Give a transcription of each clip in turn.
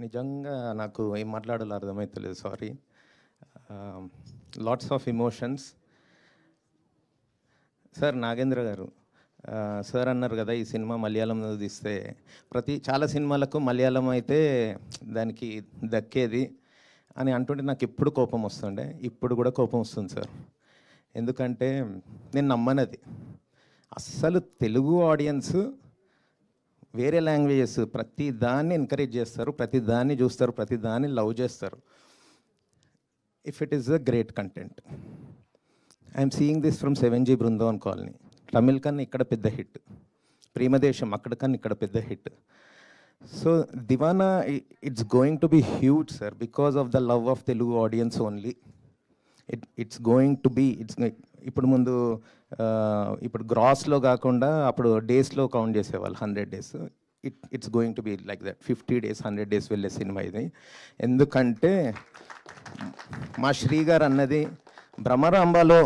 నిజంగా నాకు ఏం మాట్లాడాలో అర్థమైతలేదు, sorry. Lots of emotions. Sir Nagendra గారు, సార్ అన్నారు కదా ఈ సినిమా మలయాళంలో తీస్తే చాలా సినిమాలకు మలయాళం అయితే దానికి దక్కేది అని అంటుంటే నాకు ఎప్పుడు కోపం వస్తుండే, ఇప్పుడు కూడా కోపం వస్తుంది సార్. ఎందుకంటే నేను నమ్మనది. అస్సలు తెలుగు ఆడియన్స్ వేరే లాంగ్వేజెస్ ప్రతి దాన్ని ఎంకరేజ్ చేస్తారు, ప్రతి దాన్ని చూస్తారు, ప్రతి దాన్ని లవ్ చేస్తారు. If it is a great content. I'm seeing this from 7G Brindavan colony. Tamil కన్నా ఇక్కడ పెద్ద హిట్, ప్రేమదేశం అక్కడ కన్నా ఇక్కడ పెద్ద hit. So Deewana it's going to be huge sir, because of the love of Telugu audience only. It's going to be ఇప్పుడు ముందు ఇప్పుడు గ్రాస్లో కాకుండా అప్పుడు డేస్లో కౌంట్ చేసేవాళ్ళు, 100 days. It's going to be like that, 50 days 100 days వెళ్ళే సినిమా ఇది. ఎందుకంటే మా శ్రీ గారు అన్నది, భ్రమరాంబలో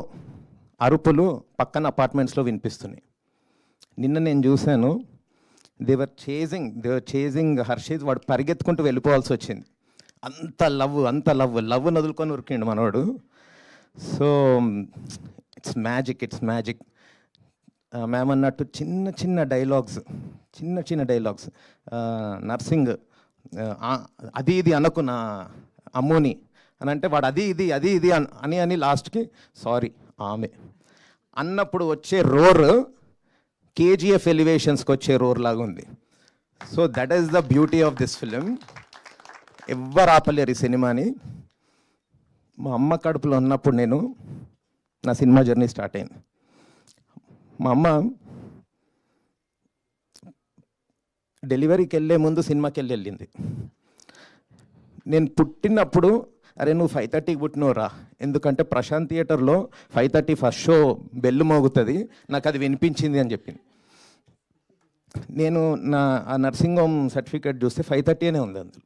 అరుపులు పక్కన అపార్ట్మెంట్స్లో వినిపిస్తున్నాయి. నిన్న నేను చూశాను, దేవర్ చేజింగ్ హర్షిత్, వాడు పరిగెత్తుకుంటూ వెళ్ళిపోవాల్సి వచ్చింది. అంత లవ్ నదులుకొని ఉరికిండు మనవాడు. So it's magic. మ్యామ్ అన్నట్టు చిన్న డైలాగ్స్, నర్సింగ్ అది ఇది అనుకున్న అమ్మోని అని అంటే వాడు అది ఇది అని లాస్ట్కి సారీ ఆమె అన్నప్పుడు వచ్చే రోర్ KGF ఎలివేషన్స్కి వచ్చే రోర్ లాగా ఉంది. So that is the beauty of this film. ఎవ్వరు ఆపలేరు ఈ సినిమాని. మా అమ్మ కడుపులో ఉన్నప్పుడు నా సినిమా జర్నీ స్టార్ట్ అయింది. మా అమ్మ డెలివరీకి వెళ్ళే ముందు సినిమాకి వెళ్ళింది. నేను పుట్టినప్పుడు, అరే నువ్వు 5:30కి పుట్టినవురా, ఎందుకంటే ప్రశాంత్ థియేటర్లో 5:30 ఫస్ట్ షో బెల్లు మోగుతుంది, నాకు అది వినిపించింది అని చెప్పింది. నేను ఆ నర్సింగ్ హోమ్ సర్టిఫికేట్ చూస్తే 5:30 అనే ఉంది, అందులో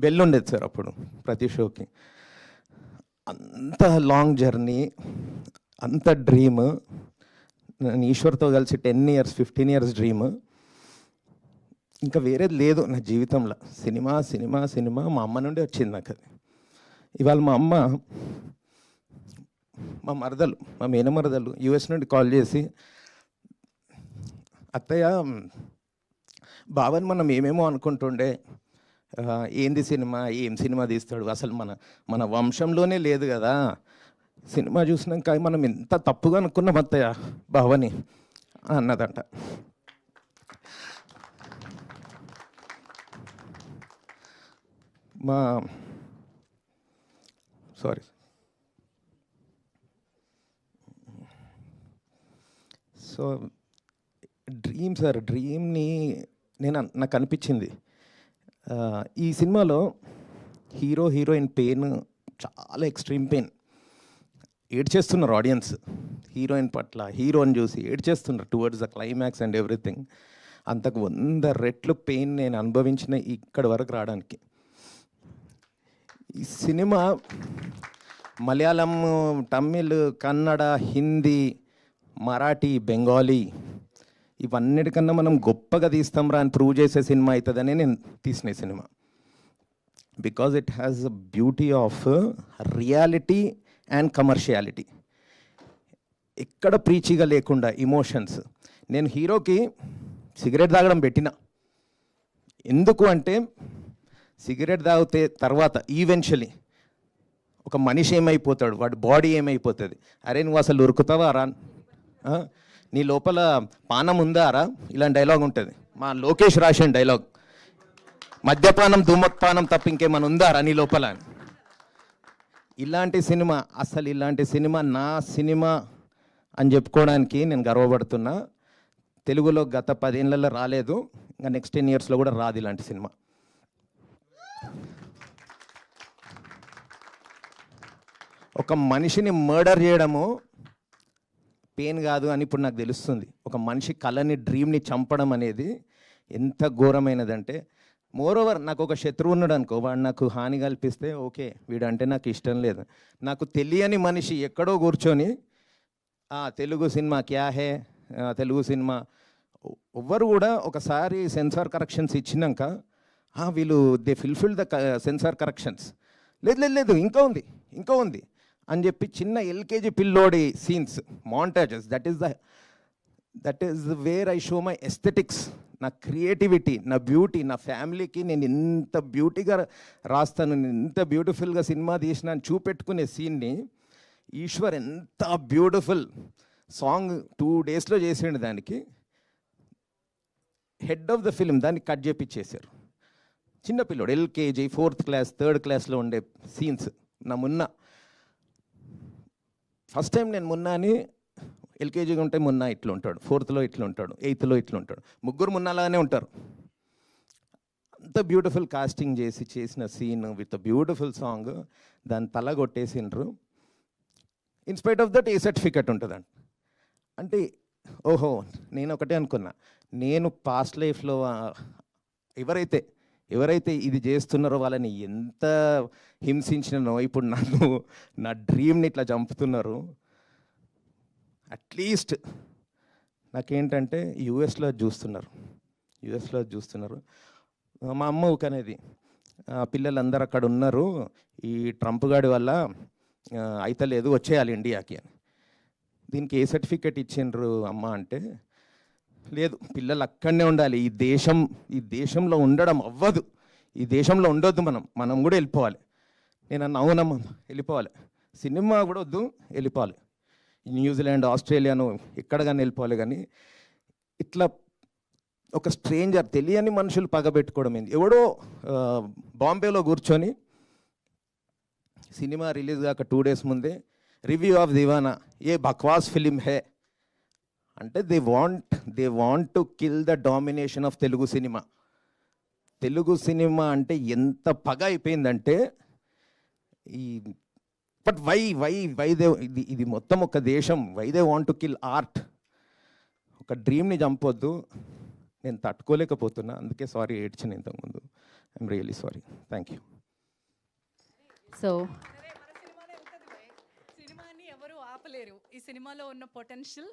బెల్ ఉండేది సార్ అప్పుడు ప్రతి షోకి. అంత లాంగ్ జర్నీ, అంత డ్రీమ్. నేను ఈశ్వర్తో కలిసి 10 years 15 years డ్రీమ్. ఇంకా వేరేది లేదు నా జీవితంలో. సినిమా మా అమ్మ నుండి వచ్చింది నాకు అది. ఇవాళ మా అమ్మ, మా మేనమరదలు US నుండి కాల్ చేసి, అత్తయ్య బావని మనం ఏమేమో అనుకుంటుండే, ఏంది సినిమా, ఏం సినిమా తీస్తాడు, అసలు మన వంశంలోనే లేదు కదా, సినిమా చూసినాక మనం ఎంత తప్పుగా అనుకున్నాం అత్తయ్య బావని అన్నదంట. సో డ్రీమ్ సార్, డ్రీమ్ని నాకు అనిపించింది ఈ సినిమాలో హీరోయిన్ పెయిన్ చాలా ఎక్స్ట్రీమ్ పెయిన్. ఏడ్చేస్తున్నారు ఆడియన్స్ హీరోయిన్ పట్ల, హీరోని చూసి ఏడ్చేస్తున్నారు towards the climax and everything. అంతకు 100 రెట్లు పెయిన్ నేను అనుభవించిన ఇక్కడి వరకు రావడానికి. ఈ సినిమా మలయాళం, తమిళ్, కన్నడ, హిందీ, మరాఠీ, బెంగాలీ ఇవన్నిటికన్నా మనం గొప్పగా తీస్తాంరా అని ప్రూవ్ చేసే సినిమా అవుతుందని నేను తీసిన cinema. Because it has a beauty of reality and commerciality. ఎక్కడ ప్రీచిగా లేకుండా ఇమోషన్స్. నేను హీరోకి సిగరెట్ తాగడం పెట్టిన, ఎందుకు అంటే సిగరెట్ తాగితే తర్వాత ఈవెన్చువలీ ఒక మనిషి ఏమైపోతాడు, వాడి బాడీ ఏమైపోతుంది. అరే నువ్వు అసలు ఉరుకుతావా రా, నీ లోపల పానం ఉందారా, ఇలాంటి డైలాగ్ ఉంటుంది. మా లోకేష్ రాసిన డైలాగ్, మద్యపానం ధూమపానం తప్ప ఇంకేమైనా ఉందారా నీ లోపల. ఇలాంటి సినిమా నా సినిమా అని చెప్పుకోవడానికి నేను గర్వపడుతున్నా. తెలుగులో గత 10 ఏళ్లలో రాలేదు, ఇంకా నెక్స్ట్ 10 yearsలో కూడా రాదు ఇలాంటి సినిమా. ఒక మనిషిని మర్డర్ చేయడము పెయిన్ కాదు అని ఇప్పుడు నాకు తెలుస్తుంది. ఒక మనిషి కళని, డ్రీమ్ని చంపడం అనేది ఎంత ఘోరమైనదంటే, మోరోవర్ నాకు ఒక శత్రువు ఉన్నాడు అనుకో, వాడు నాకు హాని కల్పిస్తే ఓకే, వీడంటే నాకు ఇష్టం లేదు. నాకు తెలియని మనిషి ఎక్కడో కూర్చొని తెలుగు సినిమా క్యా హే, తెలుగు సినిమా ఎవ్వరు కూడా ఒకసారి సెన్సార్ కరెక్షన్స్ ఇచ్చినాక వీళ్ళు they fulfil the censor corrections. లేదు లేదు లేదు ఇంకా ఉంది అని చెప్పి చిన్న ఎల్కేజీ పిల్లోడి scenes montages, that is where I show my aesthetics, నా క్రియేటివిటీ, నా బ్యూటీ, నా ఫ్యామిలీకి నేను ఇంత బ్యూటీగా రాస్తాను, నేను ఇంత బ్యూటిఫుల్గా సినిమా తీసిన అని చూపెట్టుకునే సీన్ని ఈశ్వర్ ఎంత బ్యూటిఫుల్ సాంగ్ 2 daysలో చేసిండు. దానికి హెడ్ ఆఫ్ ద ఫిల్మ్ దాన్ని కట్ చేపించేశారు. చిన్నపిల్లోడు ఎల్కేజీ 4th class 3rd classలో ఉండే సీన్స్. నా మున్నా ఫస్ట్ టైం నేను మున్నా అని, ఎల్కేజీగా ఉంటే మున్నా ఇట్లా ఉంటాడు, 4thలో ఇట్లా ఉంటాడు, 8thలో ఇట్లా ఉంటాడు, ముగ్గురు మున్నాలాగానే ఉంటారు. అంత బ్యూటిఫుల్ కాస్టింగ్ చేసిన సీన్ విత్ బ్యూటిఫుల్ సాంగ్, దాన్ని తల కొట్టేసిండ్రు. In spite of that A certificate ఉంటుందండి. అంటే ఓహో, నేను ఒకటే అనుకున్నా, నేను పాస్ట్ లైఫ్లో ఎవరైతే ఇది చేస్తున్నారో వాళ్ళని ఎంత హింసించినో ఇప్పుడు నా డ్రీమ్ని ఇట్లా చంపుతున్నారు. అట్లీస్ట్ నాకేంటంటే యూఎస్లో చూస్తున్నారు. మా అమ్మ ఊకనేది, పిల్లలందరూ అక్కడ ఉన్నారు, ఈ ట్రంప్ గాడి వల్ల అయితే లేదు, వచ్చేయాలి ఇండియాకి అని. దీనికి ఏ సర్టిఫికెట్ ఇచ్చిండ్రు అమ్మ అంటే, లేదు పిల్లలు అక్కడనే ఉండాలి, ఈ దేశంలో ఉండడం అవ్వదు, ఈ దేశంలో ఉండొద్దు, మనం కూడా వెళ్ళిపోవాలి. నేను అన్న అవునమ్మా వెళ్ళిపోవాలి, సినిమా కూడా వద్దు, వెళ్ళిపోవాలి, న్యూజిలాండ్ ఆస్ట్రేలియాను ఎక్కడ కానీ వెళ్ళిపోవాలి. కానీ ఇట్లా ఒక స్ట్రేంజర్, తెలియని మనుషులు పగబెట్టుకోవడం ఏంది. ఎవడో బాంబేలో కూర్చొని సినిమా రిలీజ్ కాక 2 days ముందే review of Diwana, A బక్వాస్ film హే అంటే they want to kill the domination of Telugu cinema అంటే ఎంత పగ అయిపోయిందంటే ఈ బట్ వై దే ఇది మొత్తం ఒక దేశం, why they want to kill art. ఒక డ్రీమ్ని చంపొద్దు. నేను తట్టుకోలేకపోతున్నా, అందుకే సారీ ఏడ్చాను ఇంతకుముందు. I'm really sorry. Thank you. So సినిమాని ఎవరు ఆపలేరు. ఈ సినిమాలో ఉన్న పొటెన్షియల్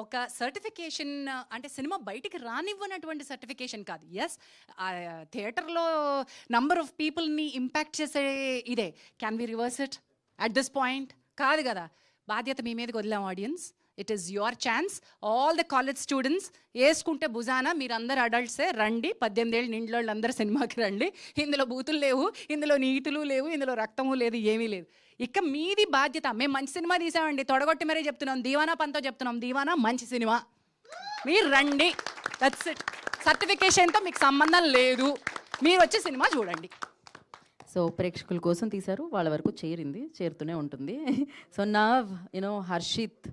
ఒక సర్టిఫికేషన్, అంటే సినిమా బయటికి రానివ్వనటువంటి సర్టిఫికేషన్ కాదు. ఎస్, థియేటర్లో నంబర్ ఆఫ్ పీపుల్ని ఇంపాక్ట్ చేసే ఇదే. Can we reverse it at this point? కాదు కదా. బాధ్యత మీ మీదకి వదిలాం audience. It is your chance. All the college students వేసుకుంటే భుజాన, మీరందరూ అడల్ట్సే, రండి, 18 ఏళ్ళు నిండిలో అందరూ సినిమాకి రండి. ఇందులో బూతులు లేవు, ఇందులో నీతులు లేవు, ఇందులో రక్తము లేదు, ఏమీ లేదు. ఇక మీది బాధ్యత. మేము మంచి సినిమా తీసామండి, తొడగొట్టి మరీ చెప్తున్నాం, దీవానా పంతో చెప్తున్నాం, దీవానా మంచి సినిమా, మీరు రండి, దట్స్ ఇట్. సర్టిఫికేషన్తో మీకు సంబంధం లేదు, మీరు వచ్చి సినిమా చూడండి. సో ప్రేక్షకుల కోసం తీశారు, వాళ్ళ వరకు చేరుతూనే ఉంటుంది. సో నా హర్షిత్